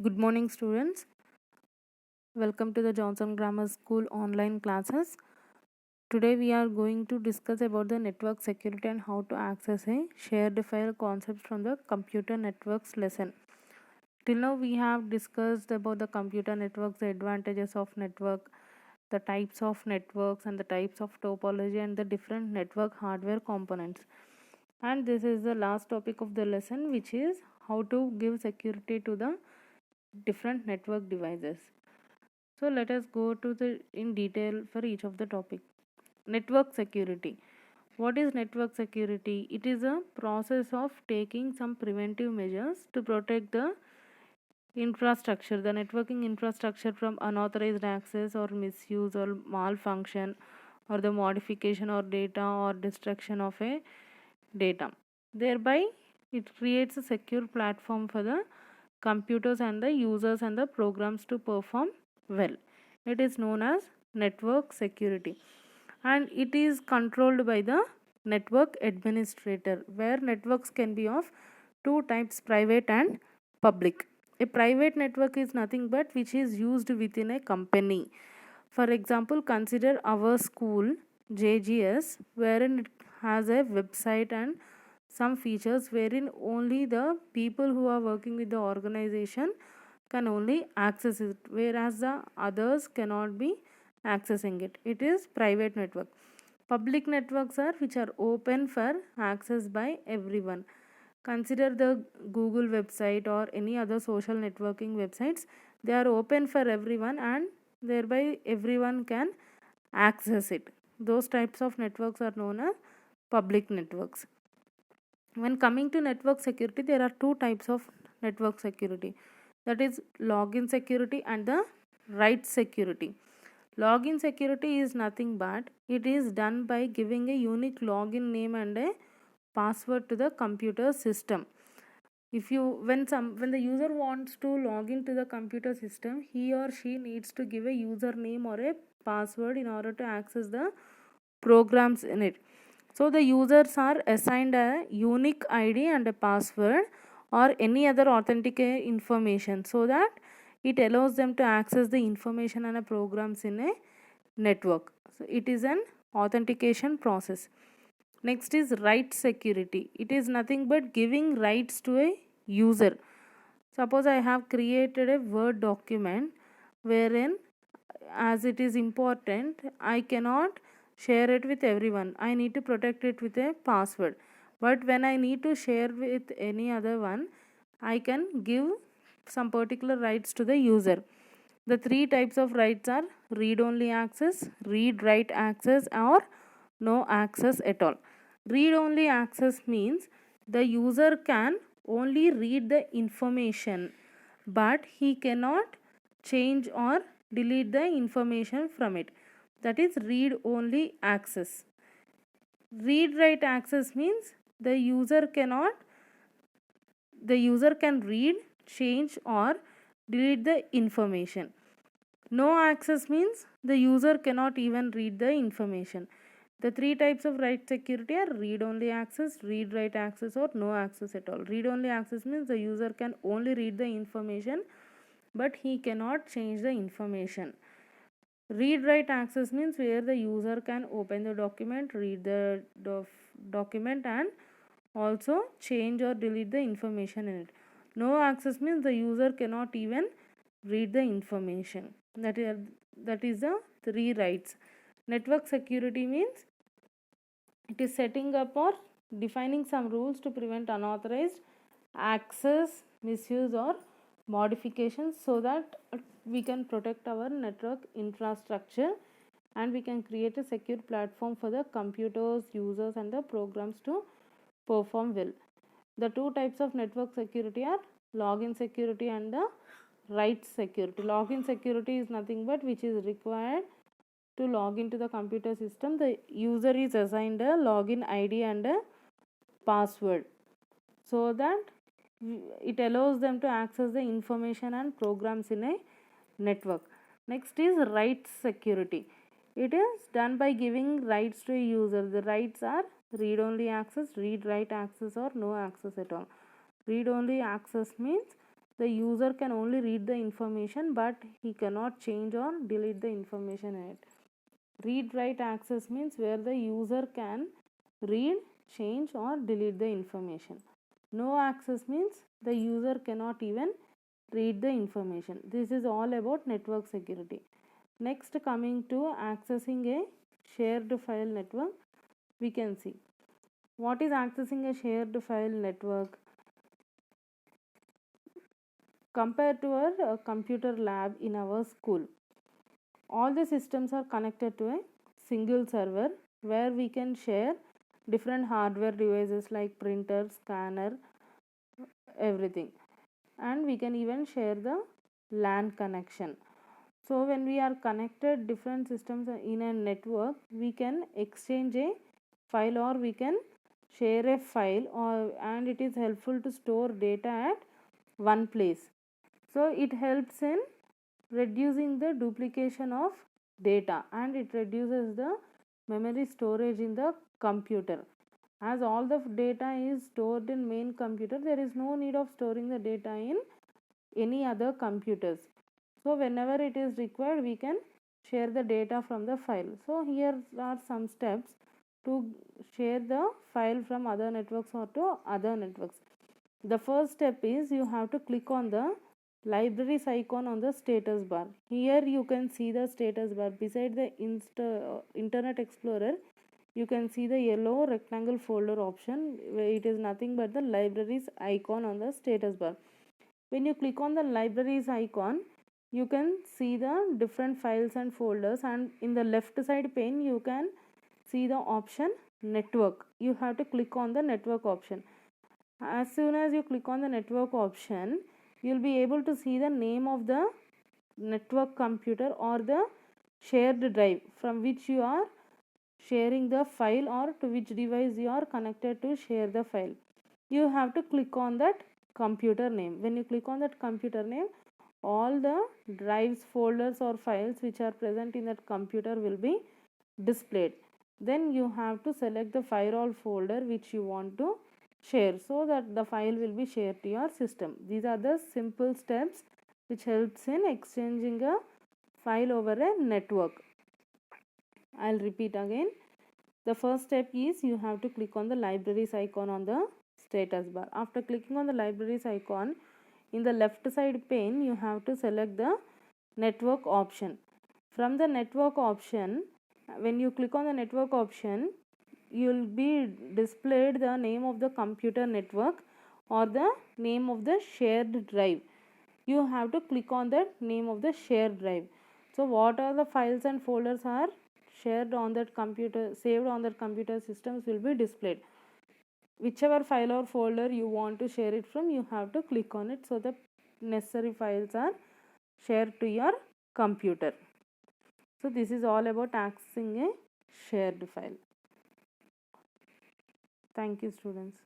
Good morning, students. Welcome to the Johnson Grammar School online classes. Today we are going to discuss about the network security and how to access a shared file concept from the computer networks lesson. Till now we have discussed about the computer networks, the advantages of network, the types of networks and the types of topology and the different network hardware components. And this is the last topic of the lesson, which is how to give security to the different network devices. So let us go to the in detail for each of the topic. Network security. What is network security? It is a process of taking some preventive measures to protect the infrastructure, the networking infrastructure from unauthorized access or misuse or malfunction or the modification or data or destruction of a data. Thereby it creates a secure platform for the computers and the users and the programs to perform well. It is known as network security, and it is controlled by the network administrator, where networks can be of two types, private and public. A private network is nothing but which is used within a company. For example, consider our school JGS, wherein it has a website and some features wherein only the people who are working with the organization can only access it, whereas the others cannot be accessing it. It is private network. Public networks are which are open for access by everyone. Consider the Google website or any other social networking websites. They are open for everyone and thereby everyone can access it. Those types of networks are known as public networks. When coming to network security, there are two types of network security, that is login security and the write security. Login security is nothing but it is done by giving a unique login name and a password to the computer system. If you when the user wants to log into the computer system, he or she needs to give a username or a password in order to access the programs in it. So the users are assigned a unique ID and a password or any other authentic information, so that it allows them to access the information and programs in a network. So it is an authentication process. Next is write security. It is nothing but giving rights to a user. Suppose I have created a Word document wherein, as it is important, I cannot share it with everyone. I need to protect it with a password. But when I need to share with any other one, I can give some particular rights to the user. The three types of rights are read only access, read write access, or no access at all. Read only access means the user can only read the information, but he cannot change or delete the information from it. That is read only access. Read write access means the user can read, change, or delete the information. No access means the user cannot even read the information. The three types of write security are read only access, read write access, or no access at all. Read only access means the user can only read the information, but he cannot change the information. Read write access means where the user can open the document, read the document, and also change or delete the information in it. No access means the user cannot even read the information. That is the three rights. Network security means it is setting up or defining some rules to prevent unauthorized access, misuse, or modifications, so that we can protect our network infrastructure and we can create a secure platform for the computers, users, and the programs to perform well. The two types of network security are login security and the write security. Login security is nothing but which is required to log into the computer system. The user is assigned a login ID and a password, so that it allows them to access the information and programs in a network. Next is write security. It is done by giving rights to a user. The rights are read only access, read write access, or no access at all. Read only access means the user can only read the information, but he cannot change or delete the information in it. Read write access means where the user can read, change or delete the information. No access means the user cannot even read the information. This is all about network security. Next, coming to accessing a shared file network, we can see what is accessing a shared file network. Compared to our computer lab in our school, all the systems are connected to a single server where we can share different hardware devices like printer, scanner, everything, and we can even share the LAN connection. So when we are connected different systems in a network, we can exchange a file or we can share a file, or and it is helpful to store data at one place. So it helps in reducing the duplication of data, and it reduces the memory storage in the computer. As all the data is stored in main computer, there is no need of storing the data in any other computers. So whenever it is required, we can share the data from the file. So here are some steps to share the file from other networks or to other networks. The first step is you have to click on the libraries icon on the status bar. Here you can see the status bar beside the Internet Explorer. You can see the yellow rectangle folder option where it is nothing but the libraries icon on the status bar. When you click on the libraries icon, you can see the different files and folders, and in the left side pane you can see the option network. You have to click on the network option. As soon as you click on the network option, you'll be able to see the name of the network computer or the shared drive from which you are sharing the file, or to which device you are connected to share the file. You have to click on that computer name. When you click on that computer name, all the drives, folders or files which are present in that computer will be displayed. Then you have to select the file or folder which you want to share, so that the file will be shared to your system. These are the simple steps which helps in exchanging a file over a network. I'll repeat again. The first step is you have to click on the libraries icon on the status bar. After clicking on the libraries icon, in the left side pane you have to select the network option. From the network option, when you click on the network option, you will be displayed the name of the computer network or the name of the shared drive. You have to click on that name of the shared drive. So what are the files and folders are shared on that computer, saved on that computer systems will be displayed. Whichever file or folder you want to share it from, you have to click on it, so the necessary files are shared to your computer. So this is all about accessing a shared file. Thank you, students.